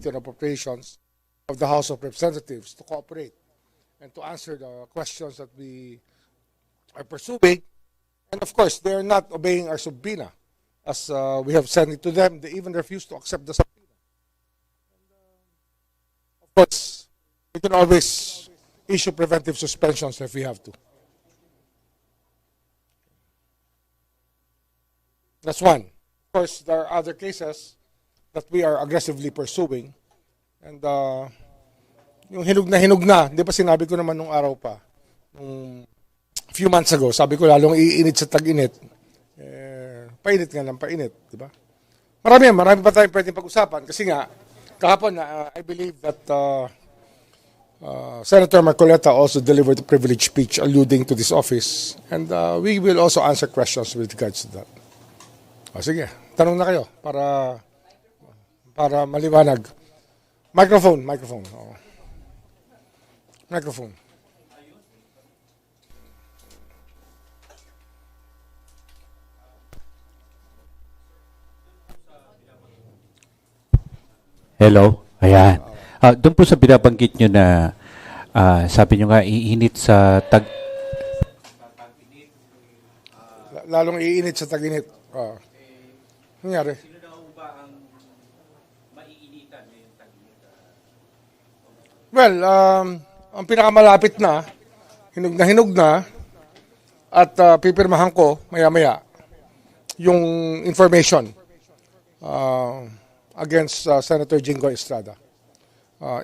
Committee on Appropriations of the House of Representatives to cooperate and to answer the questions that we are pursuing. And of course, they are not obeying our subpoena. As we have sent it to them, they even refuse to accept the subpoena. And, of course, we can always issue preventive suspensions if we have to. That's one. Of course, there are other cases that we are aggressively pursuing. And yung hinug na, di ba sinabi ko naman nung araw pa, nung few months ago, sabi ko lalong iinit sa tag-init. Painit nga ng painit, di ba? Marami pa tayong pwedeng pag-usapan kasi nga, kahapon I believe that Senator Marcoleta also delivered a privileged speech alluding to this office, and we will also answer questions with regards to that. Sige, tanong na kayo para maliwanag. Microphone. Oo. Microphone. Hello. Ayan. Doon po sa binabanggit nyo na sabi nyo nga iinit sa Lalong iinit sa tag-init. Nangyari? Well, ang pinakamalapit na, hinog na, at pipirmahan ko maya-maya yung information against Senator Jinggoy Estrada.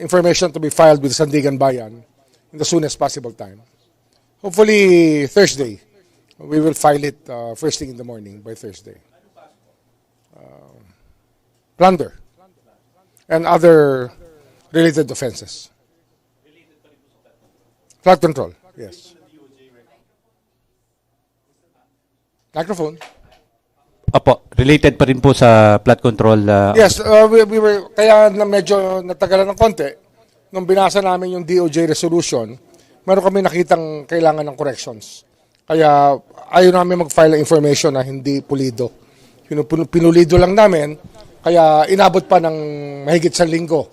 Information to be filed with Sandigan Bayan in the soonest possible time. Hopefully Thursday. We will file it first thing in the morning by Thursday. Plunder and other related offenses. Flood control, yes. Microphone. Opo, related pa rin po sa flood control. Yes, we were, kaya na medyo natagalan ng konti, nung binasa namin yung DOJ resolution, meron kami nakitang kailangan ng corrections. Kaya ayaw namin mag-file ng information na hindi pulido. Pinulido lang namin, kaya inabot pa ng mahigit sa linggo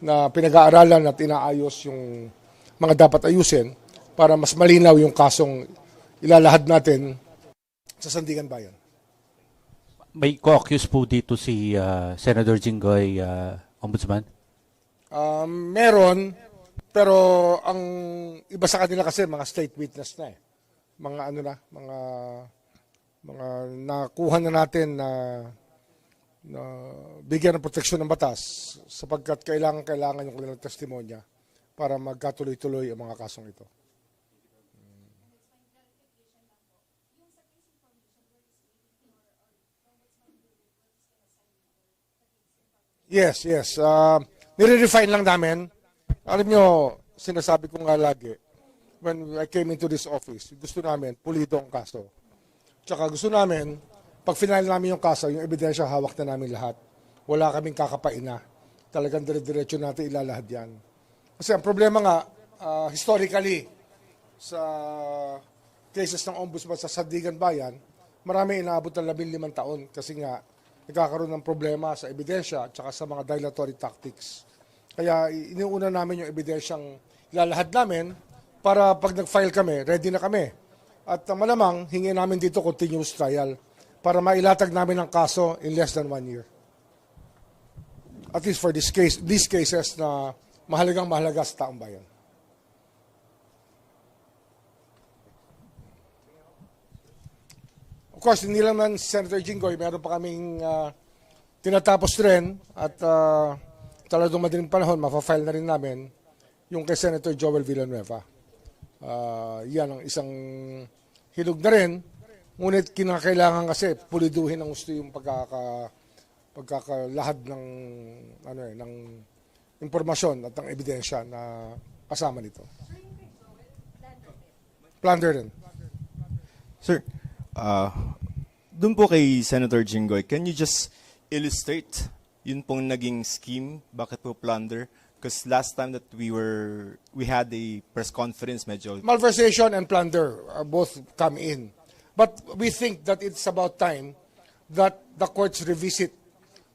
na pinag-aaralan at inaayos yung mga dapat ayusin para mas malinaw yung kasong ilalahad natin sa Sandigan Bayan. May co-accuse po dito si Senator Jinggoy, Ombudsman? Meron, pero ang iba sa kanila kasi mga state witness na eh. Mga nakuha na natin na bigyan ng proteksyon ng batas sapagkat kailangan yung kanilang testimonya para magkatuloy-tuloy ang mga kasong ito. Yes. Nire-refine lang namin. Alam nyo, sinasabi ko nga lagi, when I came into this office, gusto namin pulido ang kaso. Tsaka gusto namin, pag final namin yung kaso, yung ebidensya, hawak na namin lahat. Wala kaming kakapaina. Talagang dire-diretso natin ilalahad yan. Kasi ang problema nga, historically, sa cases ng ombudsman sa Sandigan Bayan, marami inaabot ng 15 taon kasi nga nagkakaroon ng problema sa ebidensya at saka sa mga dilatory tactics. Kaya iniuna namin yung ebidensyang ilalahad namin para pag nag-file kami, ready na kami. At malamang, hingin namin dito continuous trial para mailatag namin ang kaso in less than 1 year. At least for these cases na mahalaga sa taong bayan. Of course, hindi lang man Senator Jinggoy, meron pa kaming tinatapos rin at talagang madaling panahon, mapafile na rin namin yung kay Senator Joel Villanueva. Yan ang isang hinog na rin, ngunit kinakailangan kasi puliduhin ang gusto yung pagkakalahad ng impormasyon at ng ebidensya na kasama nito. Plunder rin. Sir, dun po kay Senator Jinggoy, can you just illustrate yun pong naging scheme? Bakit po plunder? Because last time that we had a press conference, medyo Malversation and plunder both come in. But we think that it's about time that the courts revisit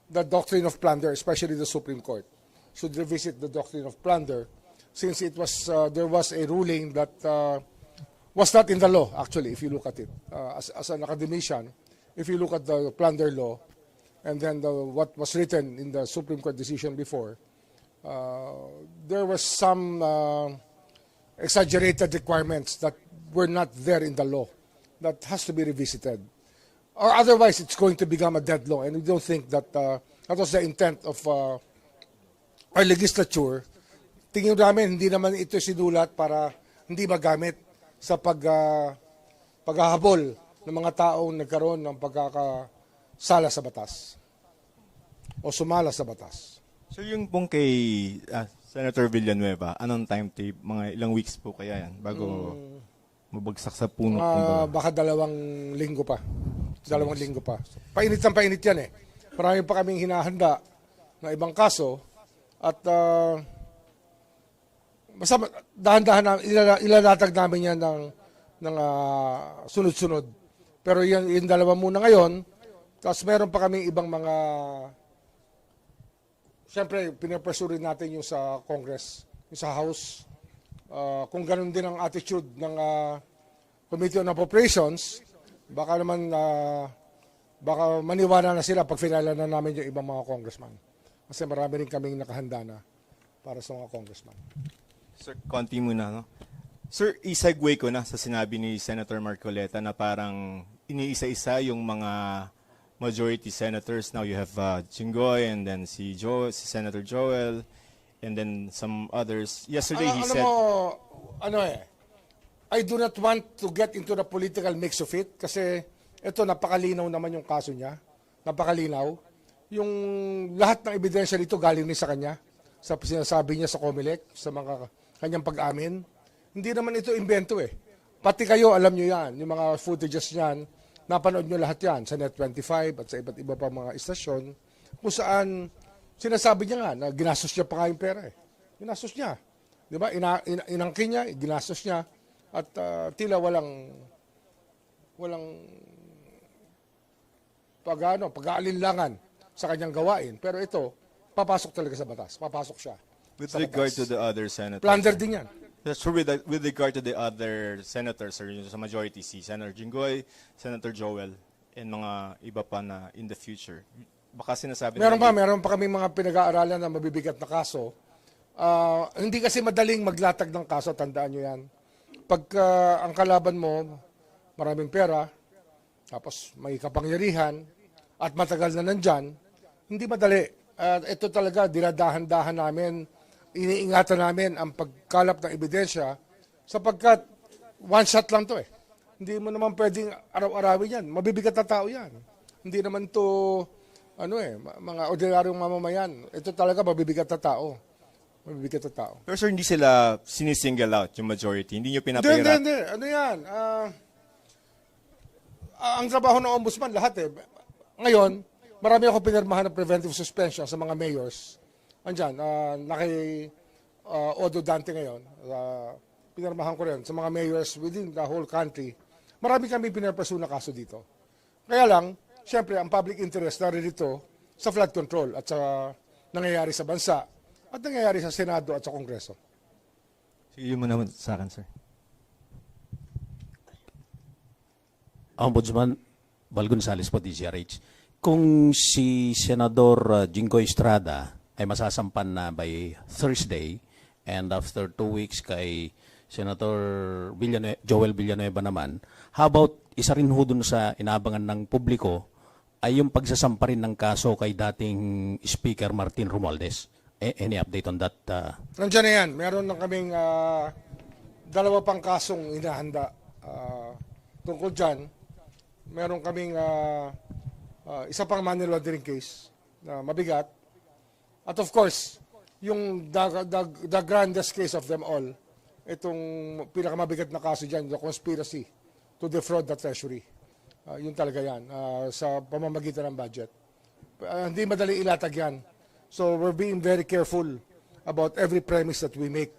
the doctrine of plunder, especially the Supreme Court. should revisit the doctrine of plunder, since it was there was a ruling that was not in the law, actually, if you look at it. As an academician, if you look at the plunder law, and then what was written in the Supreme Court decision before, there was some exaggerated requirements that were not there in the law that has to be revisited. Or otherwise, it's going to become a dead law. And we don't think that that was the intent of our legislature. Tingin namin, hindi naman ito sinulat para hindi magamit sa paghahabol ng mga taong nagkaroon ng pagkakasala sa batas o sumala sa batas. So yung pong kay Senator Villanueva, anong timetable? Mga ilang weeks po kaya yan bago mabagsak sa puno? Baka 2 linggo pa. 2 linggo pa. Painit ang painit yan eh. Marami pa kaming hinahanda na ibang kaso at basta dahan-dahan ilalatag namin yan ng sunod-sunod. Pero yung 2 muna ngayon, tapos meron pa kaming ibang mga. Siyempre, pinapresurin natin yung sa Congress, yung sa House. Kung ganun din ang attitude ng Committee on Appropriations, baka naman baka maniwala na sila pag finala na namin yung ibang mga congressman. Kasi marami rin kaming nakahanda na para sa mga congressman. Sir, konti muna, no? Sir, i-segue ko na sa sinabi ni Senator Marcoleta na parang iniisa-isa yung mga majority senators. Now you have Jinggoy and then si Senator Joel and then some others. Yesterday he said... I do not want to get into the political mix of it kasi ito napakalinaw naman yung kaso niya. Napakalinaw. Yung lahat ng ebidensya nito galing din sa kanya. Sa sinasabi niya sa COMELEC, sa mga kanyang pag-amin. Hindi naman ito invento eh. Pati kayo, alam nyo yan. Yung mga footages niyan, napanood nyo lahat yan sa Net25 at sa iba't iba pa mga istasyon kung saan sinasabi niya nga na ginastos niya pa nga yung pera eh. Ginastos niya. Di ba? Inangkin niya, ginastos niya at tila walang pag-aalinlangan sa kanyang gawain. Pero ito, papasok talaga sa batas. Papasok siya. With regard to the other senators. Plunder din yan. That's true. With regard to the other senators, or sa majority, si Senator Jinggoy, Senator Joel, and mga iba pa na in the future. Baka sinasabi meron pa kami mga pinag-aaralan na mabibigat na kaso. Hindi kasi madaling maglatag ng kaso, tandaan nyo yan. Pagka ang kalaban mo, maraming pera, tapos may kapangyarihan, at matagal na nandyan, hindi madali. Ito talaga, dinadahan-dahan namin, iniingatan namin ang pagkalap ng ebidensya sapagkat one shot lang to eh. Hindi mo naman pwedeng araw-arawin yan. Mabibigat na tao yan. Hindi naman to mga ordinaryong mamamayan. Ito talaga mabibigat na tao. Mabibigat na tao. Pero sir, hindi sila sinisingle out yung majority. Hindi nyo pinapahirap. Hindi. Ano yan? Ang trabaho ng ombudsman, lahat eh. Ngayon, marami ako pinirmahan ng preventive suspension sa mga mayors. Andyan, Odo Dante ngayon, pinirmahan ko rin sa mga mayors within the whole country. Marami kami pinirpaso na kaso dito. Kaya lang, siyempre, ang public interest naririto sa flood control at sa nangyayari sa bansa at nangyayari sa Senado at sa Kongreso. Sige, yun muna sa akin, sir. Ombudsman Val Gonzales po, DZRH. Kung si Senador Jinggoy Estrada ay masasampan na by Thursday and after 2 weeks kay Senator Joel Villanueva naman, how about isa rin ho dun sa inaabangan ng publiko ay yung pagsasampa rin ng kaso kay dating Speaker Martin Romualdez? Any update on that? Nandiyan na yan. Meron na kaming 2 pang kasong inahanda tungkol dyan. Meron kaming isa pang money laundering case na mabigat. At of course, yung the grandest case of them all, itong pinakamabigat na kaso dyan, the conspiracy to defraud the treasury. Yun talaga yan, sa pamamagitan ng budget. Hindi madali ilatag yan. So we're being very careful about every premise that we make.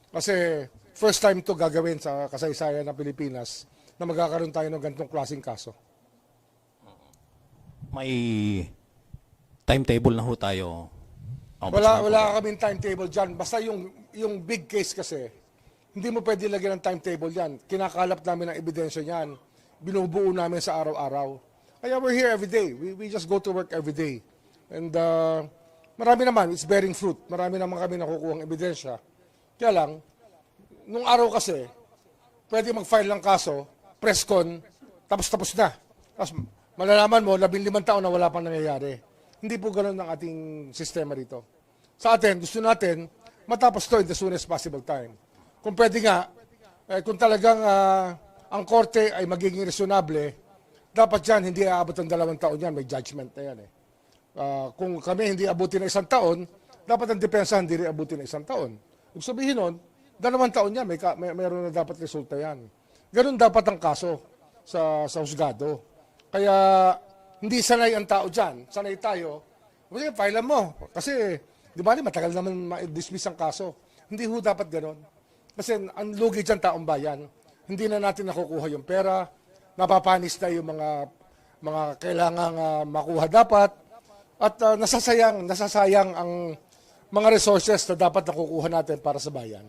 Kasi first time to gagawin sa kasaysayan ng Pilipinas na magkakaroon tayo ng ganitong klaseng kaso. May timetable na ho tayo Ombudsman po. Wala kaming timetable dyan. Basta yung big case kasi, hindi mo pwede lagyan ng timetable yan. Kinakalap namin ang ebidensya niyan. Binubuo namin sa araw-araw. Kaya we're here every day. We just go to work every day. And marami naman, it's bearing fruit. Marami naman kami nakukuha ng ebidensya. Kaya lang, nung araw kasi, pwede mag-file ng kaso, press con, tapos na. Tapos malalaman mo, 15 taon na wala pang nangyayari. Hindi po ganun ang ating sistema dito. Sa atin, gusto natin matapos to in the soonest possible time. Kung pwede nga, kung talagang ang korte ay magiging reasonable, dapat yan, hindi aabot ng 2 taon yan. May judgment na yan eh. Kung kami hindi abutin ng 1 taon, dapat ang depensa hindi rin abutin ng 1 taon. Ibig sabihin nun, 2 taon yan, mayroon na dapat resulta yan. Ganun dapat ang kaso sa husgado. Kaya hindi sanay ang tao dyan. Sanay tayo. Kasi file mo. Kasi, di ba, matagal naman ma-dismiss ang kaso. Hindi ho dapat ganon. Kasi ang lugi dyan taong bayan. Hindi na natin nakukuha yung pera. Napapanis na yung mga kailangang makuha dapat. At nasasayang ang mga resources na dapat nakukuha natin para sa bayan.